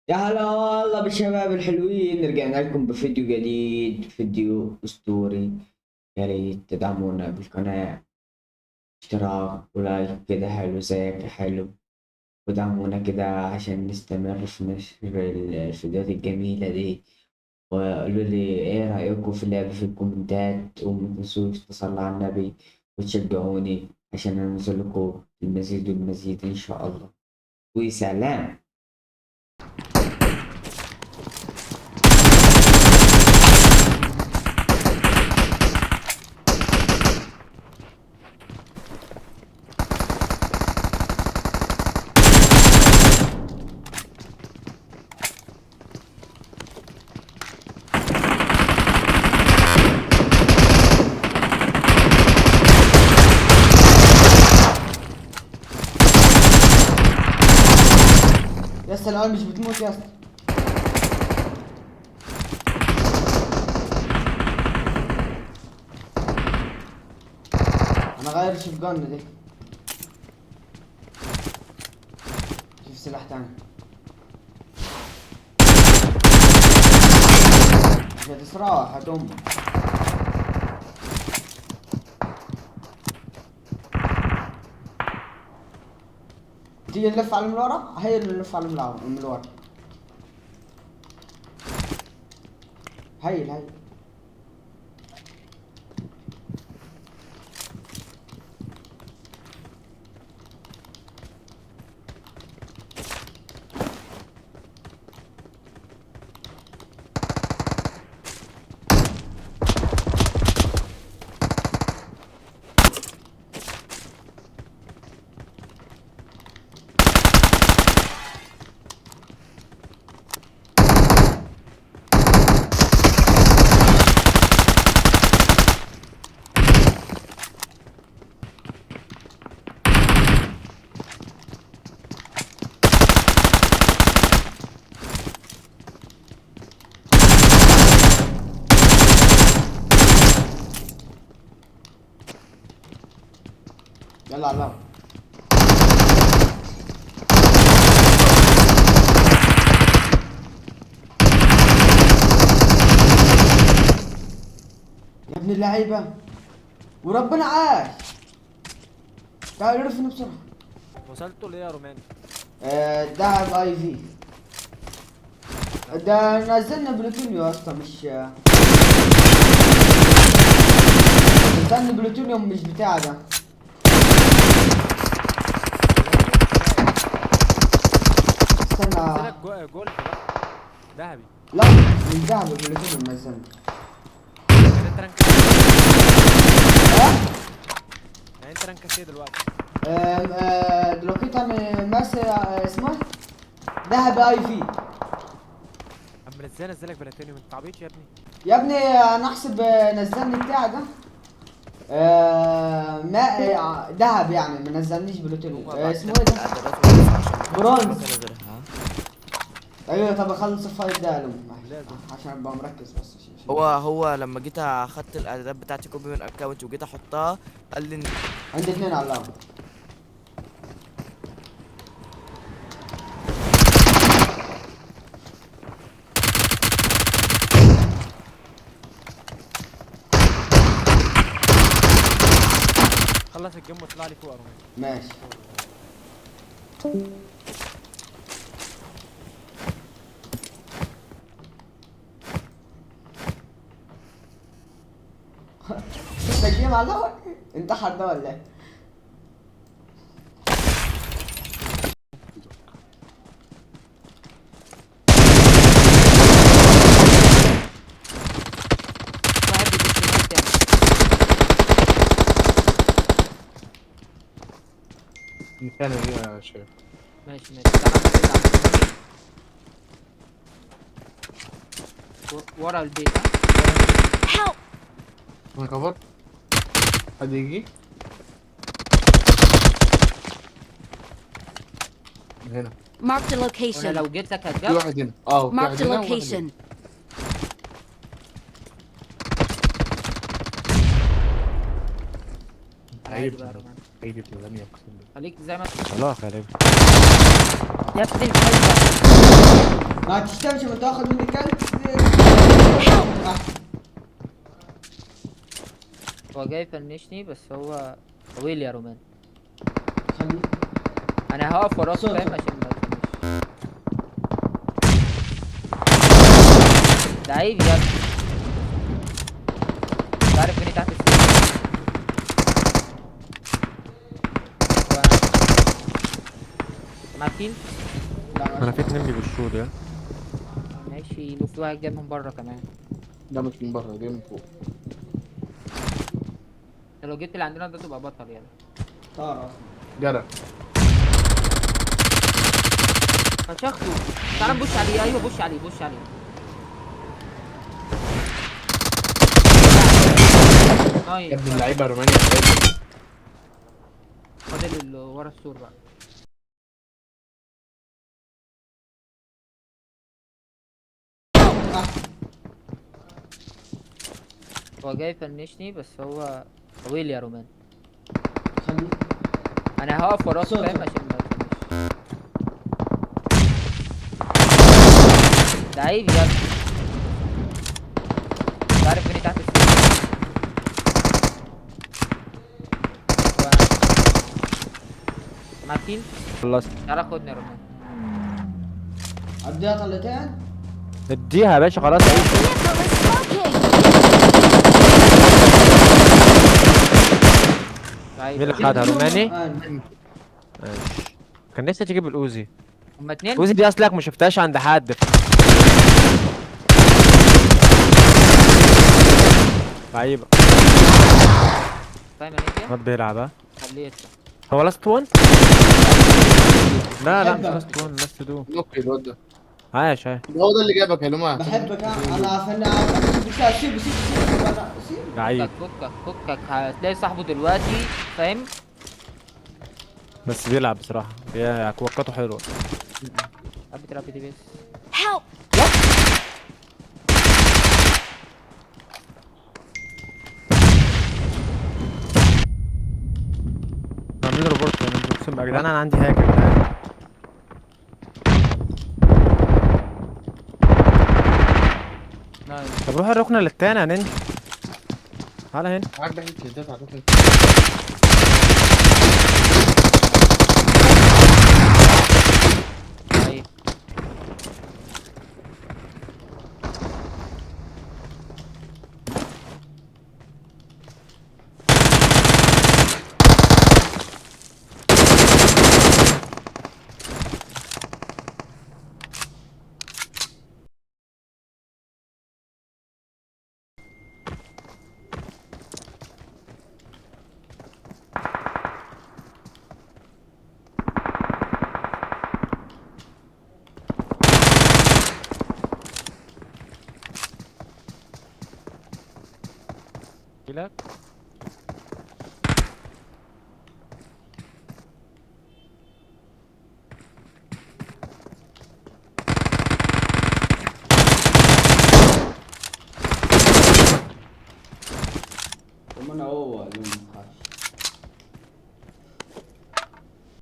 يا هلا والله بالشباب الحلوين، رجعنا لكم بفيديو جديد، فيديو أسطوري. يا ريت تدعمونا بالقناة، اشتراك ولايك كده حلو زيك حلو، ودعمونا كده عشان نستمر في نشر الفيديوهات الجميلة دي. وقولوا لي ايه رأيكم في اللعبة في الكومنتات، وما تنسوش تصلوا على النبي وتشجعوني عشان انزل لكم المزيد والمزيد ان شاء الله. وسلام. يا اسطى العيال مش بتموت يا اسطى. انا غير شوف جن دي، شوف سلاح تاني. مش هتسرح هتقوم. تيجي نلف على من ورا، هي اللي نلف على من ورا. هي يلا على الأرض. يا ابن اللعيبة وربنا عاش. تعال عرفني بسرعة. وصلتوا ليه يا روماني؟ دهب اي في. ده نزلنا بلوتونيوم يا اسطى، مش نزلنا بلوتونيوم مش بتاع ده. استنى. نزلك جولف بقى ذهبي. لا مش دهب، البلوتونيوم نزلنا. يعني انت رانك ها؟ يعني انت رانك ايه دلوقتي؟ دلوقتي انا ماسك اسمه دهب اي في. اما ازاي نزلك بلاتينيوم؟ انت عبيط يا ابني. يا ابني انا احسب نزلني بتاع ده. ما دهب يعني، ما نزلنيش بلوتونيوم. اسمه ايه ده؟ برونز. ايوه طب اخلص الفايت ده لهم لازم. عشان ابقى مركز بس. هو لما جيت اخدت الاعدادات بتاعتي كوبي من اكونت وجيت احطها قال لي عندي اتنين على اللعبة. خلص الجيم واطلع لي فوق يا روماني. ماشي. تجيب على اللعبة؟ انتحر ده ولا ايه؟ مكان هنا يا شيخ. ماشي تعالى ورا البيت. Help! انا كفرت. حد يجي من هنا. Marked a وانا location. لو جيت لك في هتجاب. واحد هنا. في واحد Marked a هنا وواحد هنا. location. عادي بقى يا رومان. عيدة اللمية اقسم بالله. خليك زي ما انت. الله خير. يا ابن الكلب. ما تشتمش لما تاخذ مني كلب. هو جاي يفنشني بس هو طويل يا رومان. خلي انا هقف وراك صوت. فاهم عشان ما تفنش. لعيب يا ابني. مش عارف مين تحت السور. معاك كيل؟ لا انا ما في اتنين بيبشوا لي. ماشي، لو في واحد جاي من بره كمان. ده مش من بره، جاي من فوق. انت لو جبت اللي عندنا ده تبقى بطل يلا. طار اصلا. جرى. فشخته. تعال نبص عليه، ايوه بص عليه بص عليه. يا نايس. ابن اللعيبه رومانيا بجد. فاضل اللي ورا السور بقى. هو جاي يفنشني بس هو طويل يا رومان. خلي انا هقف وراك صوت. فاهم عشان ما تفنش. لعيب يا ابني. مش عارف مين تحت السور. معاك كيل؟ خلصت. تعالى خدني يا رومان. اديها طلتين. اديها يا باشا خلاص عيش. لعيب. مين اللي خدها؟ روماني؟ ماشي. ماشي. كان نفسي تجيب الاوزي. هما اتنين؟ الاوزي دي اصلك ما شفتهاش عند حد. لعيبه. فاهم يعني ايه؟ ما بيلعب ها؟ خليه يطلع. هو لاست وان؟ لا مش بحبك. لاست وان، لاست دو. نوكي الواد ده. عايش عايش. هو ده اللي جابك يا لوما. بحبك انا فنان. سيب لعيب. فكك هتلاقي صاحبه دلوقتي فاهم. بس بيلعب بصراحه، كوكاته حلوه. حابب تلعب بي دي بيس. Help! اعمل لي ريبورت يعني، اقسم بالله يا جدعان انا عندي هاك يا جدعان. نايس. طب روح الركن للتاني يا ننجي. تعالى هنا. معاك بقى كده على فكره. لعيب. لك. ومن هو